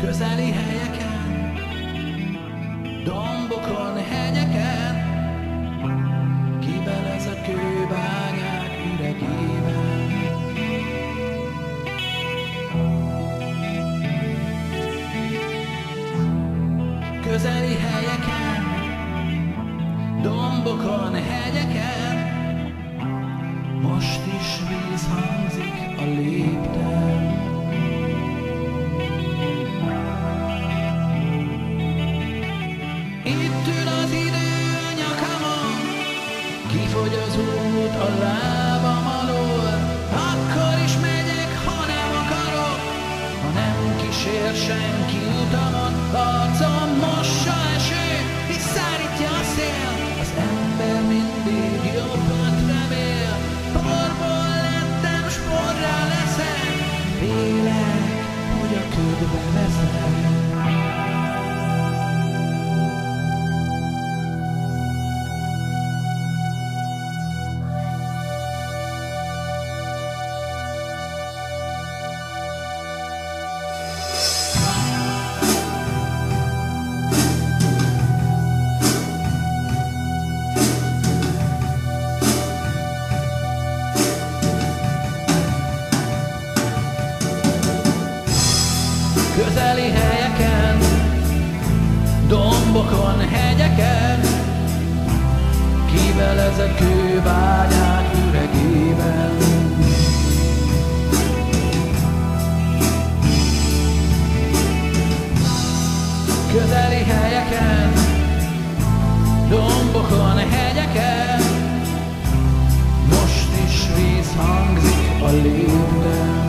közeli helyeken, dombokon, hegyeken, kibelez a kőbányák üregében. Közeli helyeken, dombokon, hegyeken, most is víz hangzik a lépten. Itt ül az idő a nyakamon, kifogy az út a lábam alól. Akkor is megyek, ha nem akarok, ha nem kísér senki utamon. Arcom mossa eső, és szárítja a szél, az ember mindig jobbat remél. Porból lettem, s porrá leszek, félek, hogy a ködbe veszek. Közeli helyeken, dombokon, hegyeken, kibelez a kőbányák üregében. Közeli helyeken, dombokon, hegyeken, most is víz hangzik a lépten.